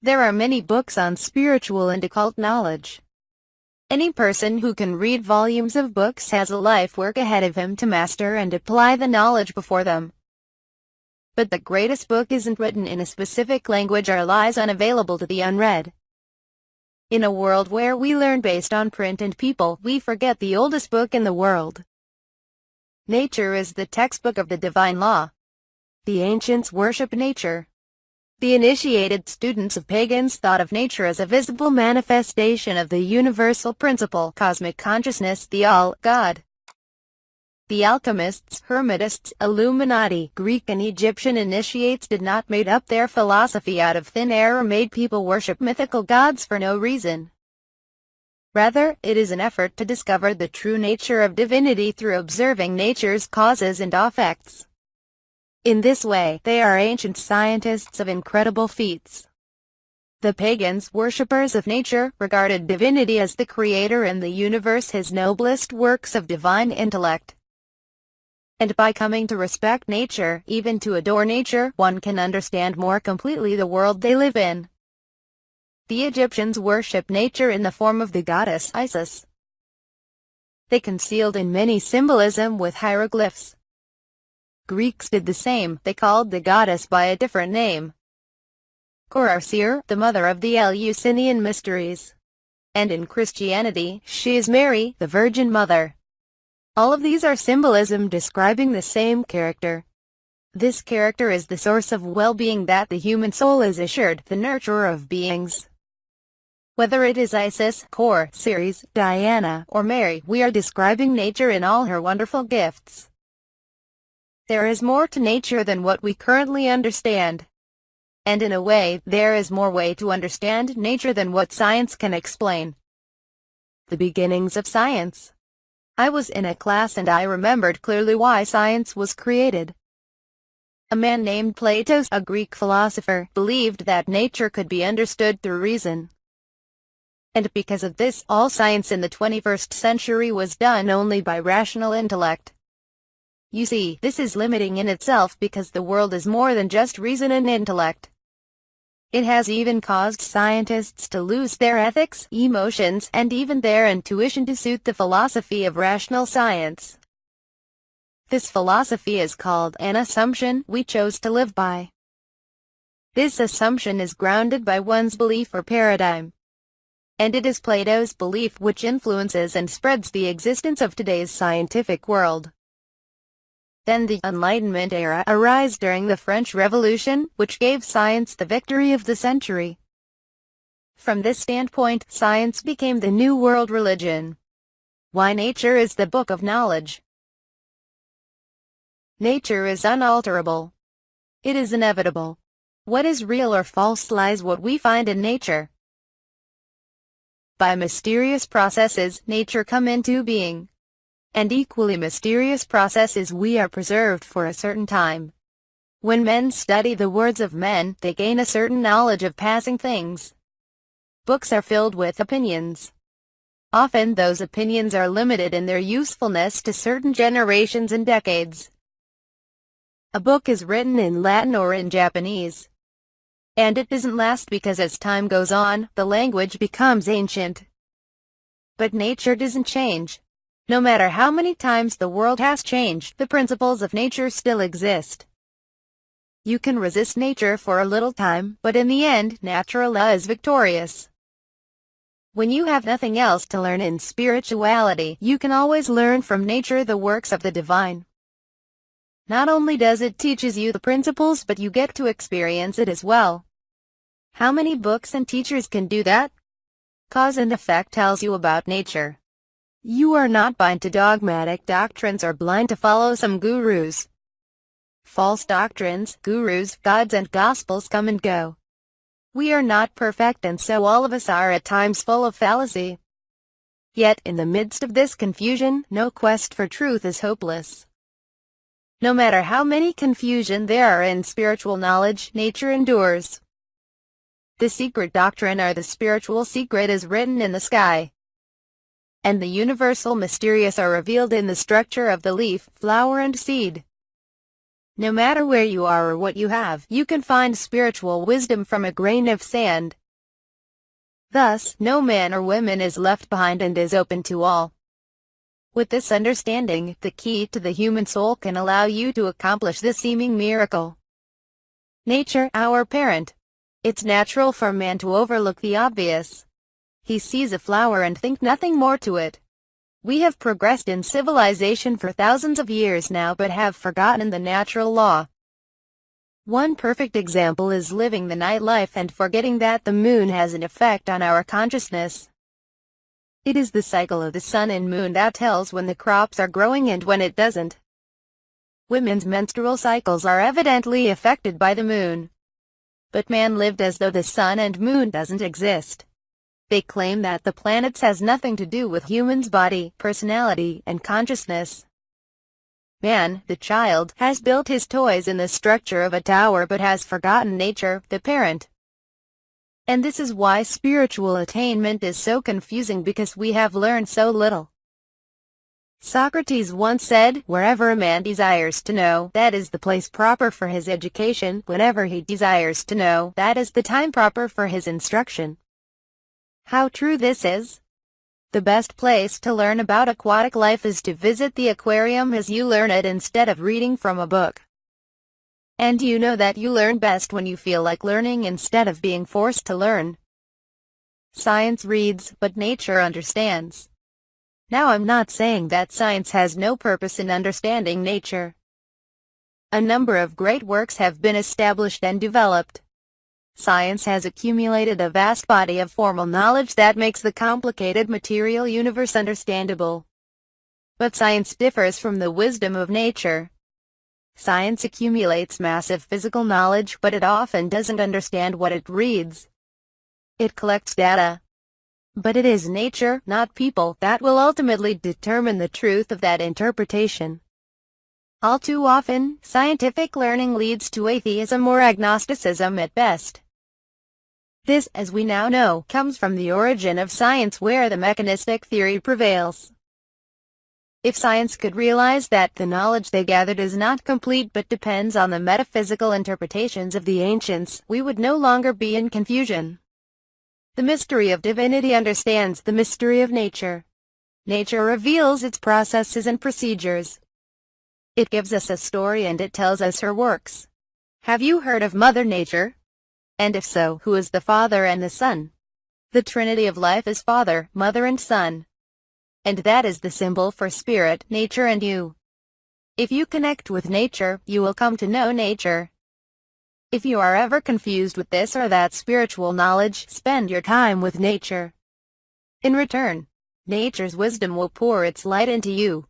There are many books on spiritual and occult knowledge. Any person who can read volumes of books has a life work ahead of him to master and apply the knowledge before them. But the greatest book isn't written in a specific language or lies unavailable to the unread. In a world where we learn based on print and people, we forget the oldest book in the world. Nature is the textbook of the divine law. The ancients worshiped nature. The initiated students of pagans thought of nature as a visible manifestation of the universal principle, cosmic consciousness, the All, God. The alchemists, Hermetists, Illuminati, Greek and Egyptian initiates did not made up their philosophy out of thin air or made people worship mythical gods for no reason. Rather, it is an effort to discover the true nature of divinity through observing nature's causes and effects. In this way, they are ancient scientists of incredible feats. The pagans, worshippers of nature, regarded divinity as the creator and the universe his noblest works of divine intellect. And by coming to respect nature, even to adore nature, one can understand more completely the world they live in. The Egyptians worshipped nature in the form of the goddess Isis. They concealed in many symbolism with hieroglyphs. Greeks did the same, they called the goddess by a different name. Korarcir, the mother of the Eleusinian mysteries. And in Christianity, she is Mary, the Virgin Mother. All of these are symbolism describing the same character. This character is the source of well-being that the human soul is assured, the nurturer of beings. Whether it is Isis, Kor, Ceres, Diana, or Mary, we are describing nature in all her wonderful gifts. There is more to nature than what we currently understand. And in a way, there is more way to understand nature than what science can explain. The beginnings of science. I was in a class and I remembered clearly why science was created. A man named Plato, a Greek philosopher, believed that nature could be understood through reason. And because of this, all science in the 21st century was done only by rational intellect. You see, this is limiting in itself because the world is more than just reason and intellect. It has even caused scientists to lose their ethics, emotions, and even their intuition to suit the philosophy of rational science. This philosophy is called an assumption we chose to live by. This assumption is grounded by one's belief or paradigm. And it is Plato's belief which influences and spreads the existence of today's scientific world. Then the Enlightenment era arose during the French Revolution, which gave science the victory of the century. From this standpoint, science became the new world religion. Why nature is the book of knowledge. Nature is unalterable. It is inevitable. What is real or false lies what we find in nature. By mysterious processes, nature come into being. And equally mysterious processes we are preserved for a certain time. When men study the words of men, they gain a certain knowledge of passing things. Books are filled with opinions. Often those opinions are limited in their usefulness to certain generations and decades. A book is written in Latin or in Japanese. And it doesn't last because as time goes on, the language becomes ancient. But nature doesn't change. No matter how many times the world has changed, the principles of nature still exist. You can resist nature for a little time, but in the end, natural law is victorious. When you have nothing else to learn in spirituality, you can always learn from nature the works of the divine. Not only does it teaches you the principles, but you get to experience it as well. How many books and teachers can do that? Cause and effect tells you about nature. You are not bound to dogmatic doctrines or blind to follow some gurus. False doctrines, gurus, gods and gospels come and go. We are not perfect and so all of us are at times full of fallacy. Yet in the midst of this confusion, no quest for truth is hopeless. No matter how many confusion there are in spiritual knowledge, nature endures. The secret doctrine or the spiritual secret is written in the sky. And the universal mysterious are revealed in the structure of the leaf, flower and seed. No matter where you are or what you have, you can find spiritual wisdom from a grain of sand. Thus, no man or woman is left behind and is open to all. With this understanding, the key to the human soul can allow you to accomplish this seeming miracle. Nature, our parent. It's natural for man to overlook the obvious. He sees a flower and thinks nothing more to it. We have progressed in civilization for thousands of years now but have forgotten the natural law. One perfect example is living the nightlife and forgetting that the moon has an effect on our consciousness. It is the cycle of the sun and moon that tells when the crops are growing and when it doesn't. Women's menstrual cycles are evidently affected by the moon. But man lived as though the sun and moon doesn't exist. They claim that the planets has nothing to do with humans' body, personality, and consciousness. Man, the child, has built his toys in the structure of a tower but has forgotten nature, the parent. And this is why spiritual attainment is so confusing, because we have learned so little. Socrates once said, "Wherever a man desires to know, that is the place proper for his education. Whenever he desires to know, that is the time proper for his instruction." How true this is! The best place to learn about aquatic life is to visit the aquarium as you learn it instead of reading from a book. And you know that you learn best when you feel like learning instead of being forced to learn. Science reads, but nature understands. Now I'm not saying that science has no purpose in understanding nature. A number of great works have been established and developed. Science has accumulated a vast body of formal knowledge that makes the complicated material universe understandable. But science differs from the wisdom of nature. Science accumulates massive physical knowledge, but it often doesn't understand what it reads. It collects data. But it is nature, not people, that will ultimately determine the truth of that interpretation. All too often, scientific learning leads to atheism or agnosticism at best. This, as we now know, comes from the origin of science, where the mechanistic theory prevails. If science could realize that the knowledge they gathered is not complete but depends on the metaphysical interpretations of the ancients, we would no longer be in confusion. The mystery of divinity understands the mystery of nature. Nature reveals its processes and procedures. It gives us a story and it tells us her works. Have you heard of Mother Nature? And if so, who is the Father and the Son? The Trinity of life is Father, Mother and Son. And that is the symbol for spirit, nature and you. If you connect with nature, you will come to know nature. If you are ever confused with this or that spiritual knowledge, spend your time with nature. In return, nature's wisdom will pour its light into you.